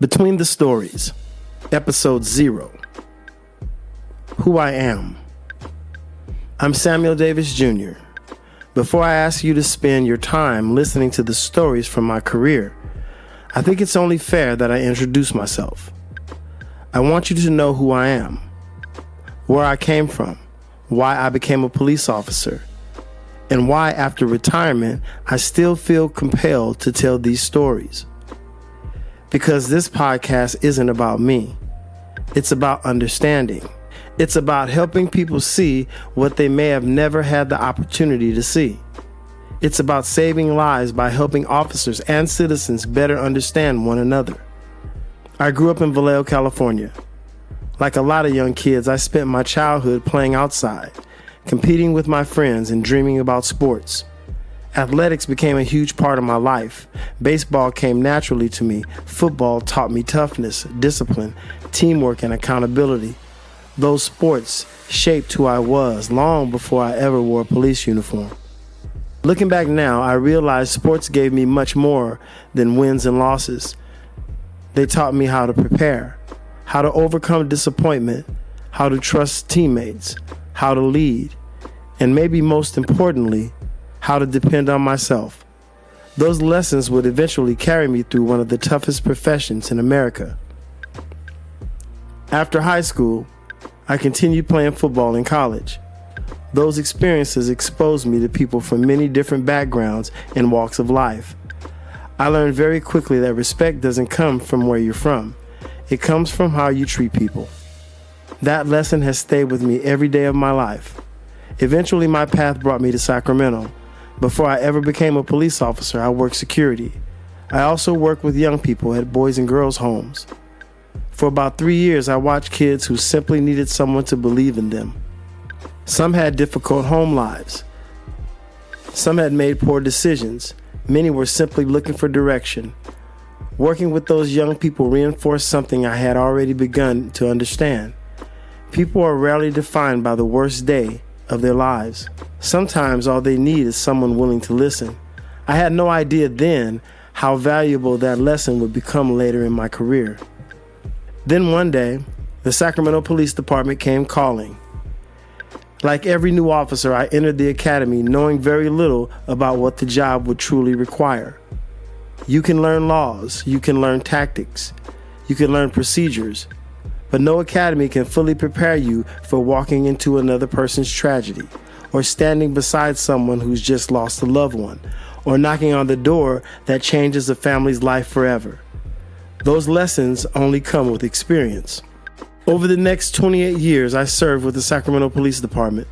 Between the Stories, Episode 0. Who I Am. I'm Samuel Davis Jr. Before I ask you to spend your time listening to the stories from my career, I think it's only fair that I introduce myself. I want you to know who I am, where I came from, why I became a police officer, and why after retirement I still feel compelled to tell these stories. Because this podcast isn't about me. It's about understanding. It's about helping people see what they may have never had the opportunity to see. It's about saving lives by helping officers and citizens better understand one another. I grew up in Vallejo, California. Like a lot of young kids, I spent my childhood playing outside, competing with my friends and dreaming about sports. Athletics became a huge part of my life. Baseball came naturally to me. Football taught me toughness, discipline, teamwork, and accountability. Those sports shaped who I was long before I ever wore a police uniform. Looking back now, I realize sports gave me much more than wins and losses. They taught me how to prepare, how to overcome disappointment, how to trust teammates, how to lead, and maybe most importantly, how to depend on myself. Those lessons would eventually carry me through one of the toughest professions in America. After high school, I continued playing football in college. Those experiences exposed me to people from many different backgrounds and walks of life. I learned very quickly that respect doesn't come from where you're from. It comes from how you treat people. That lesson has stayed with me every day of my life. Eventually, my path brought me to Sacramento. Before I ever became a police officer, I worked security. I also worked with young people at boys and girls' homes. For about 3 years, I watched kids who simply needed someone to believe in them. Some had difficult home lives. Some had made poor decisions. Many were simply looking for direction. Working with those young people reinforced something I had already begun to understand. People are rarely defined by the worst day of their lives. Sometimes all they need is someone willing to listen. I had no idea then how valuable that lesson would become later in my career. Then one day, the Sacramento Police Department came calling. Like every new officer, I entered the academy knowing very little about what the job would truly require. You can learn laws, you can learn tactics, you can learn procedures, but no academy can fully prepare you for walking into another person's tragedy, or standing beside someone who's just lost a loved one, or knocking on the door that changes a family's life forever. Those lessons only come with experience. Over the next 28 years, I served with the Sacramento Police Department.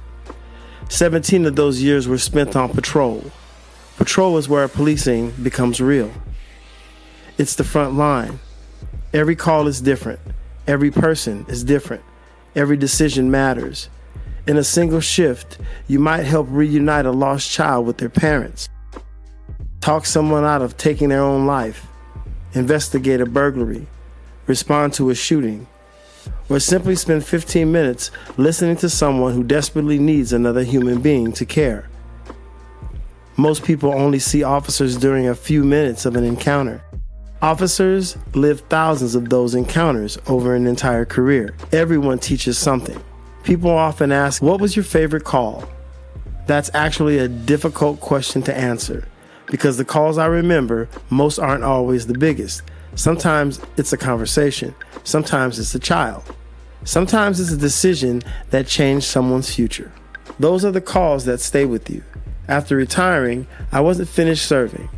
17 of those years were spent on patrol. Patrol is where policing becomes real. It's the front line. Every call is different. Every person is different. Every decision matters. In a single shift, you might help reunite a lost child with their parents, talk someone out of taking their own life, investigate a burglary, respond to a shooting, or simply spend 15 minutes listening to someone who desperately needs another human being to care. Most people only see officers during a few minutes of an encounter. Officers live thousands of those encounters over an entire career. Everyone teaches something. People often ask, "What was your favorite call?" That's actually a difficult question to answer, because the calls I remember, most aren't always the biggest. Sometimes it's a conversation. Sometimes it's a child. Sometimes it's a decision that changed someone's future. Those are the calls that stay with you. After retiring, I wasn't finished serving.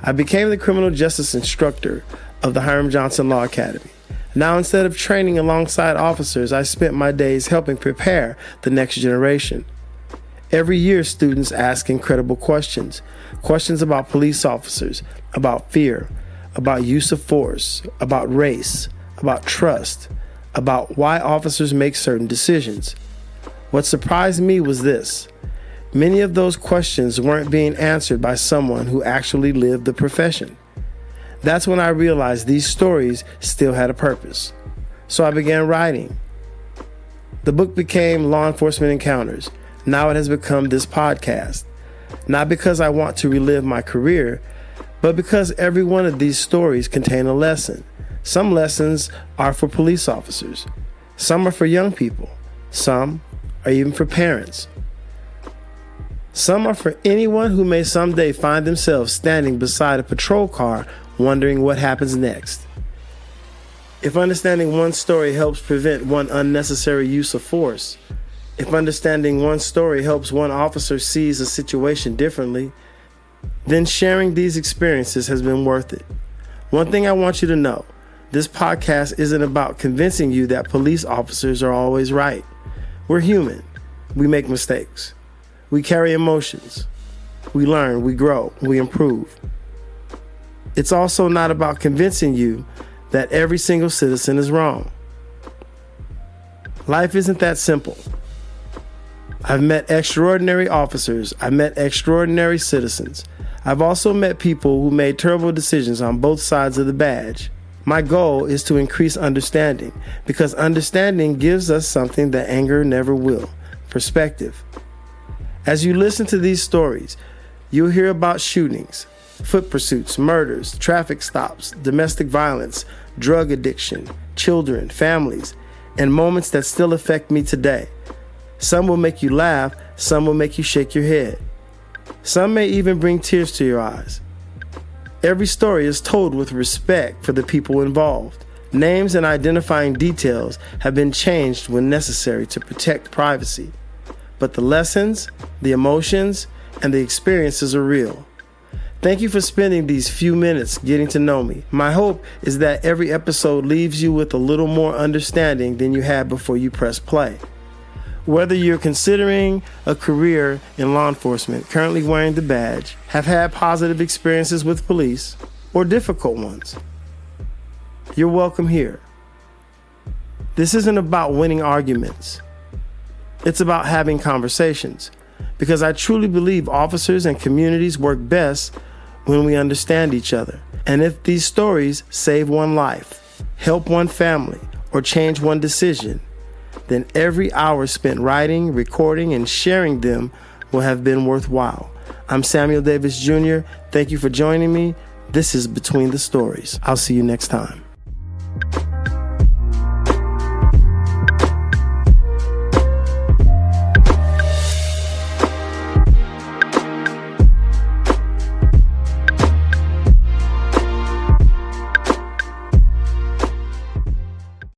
I became the criminal justice instructor of the Hiram Johnson Law Academy. Now, instead of training alongside officers, I spent my days helping prepare the next generation. Every year, students ask incredible questions. Questions about police officers, about fear, about use of force, about race, about trust, about why officers make certain decisions. What surprised me was this. Many of those questions weren't being answered by someone who actually lived the profession. That's when I realized these stories still had a purpose. So I began writing. The book became Law Enforcement Encounters. Now it has become this podcast. Not because I want to relive my career, but because every one of these stories contain a lesson. Some lessons are for police officers. Some are for young people. Some are even for parents. Some are for anyone who may someday find themselves standing beside a patrol car wondering what happens next. If understanding one story helps prevent one unnecessary use of force, if understanding one story helps one officer seize a situation differently, then sharing these experiences has been worth it. One thing I want you to know, this podcast isn't about convincing you that police officers are always right. We're human. We make mistakes. We carry emotions. We learn, we grow, we improve. It's also not about convincing you that every single citizen is wrong. Life isn't that simple. I've met extraordinary officers. I've met extraordinary citizens. I've also met people who made terrible decisions on both sides of the badge. My goal is to increase understanding, because understanding gives us something that anger never will: perspective. As you listen to these stories, you'll hear about shootings, foot pursuits, murders, traffic stops, domestic violence, drug addiction, children, families, and moments that still affect me today. Some will make you laugh, some will make you shake your head. Some may even bring tears to your eyes. Every story is told with respect for the people involved. Names and identifying details have been changed when necessary to protect privacy. But the lessons, the emotions, and the experiences are real. Thank you for spending these few minutes getting to know me. My hope is that every episode leaves you with a little more understanding than you had before you press play. Whether you're considering a career in law enforcement, currently wearing the badge, have had positive experiences with police, or difficult ones, you're welcome here. This isn't about winning arguments. It's about having conversations, because I truly believe officers and communities work best when we understand each other. And if these stories save one life, help one family, or change one decision, then every hour spent writing, recording, and sharing them will have been worthwhile. I'm Samuel Davis Jr. Thank you for joining me. This is Between the Stories. I'll see you next time.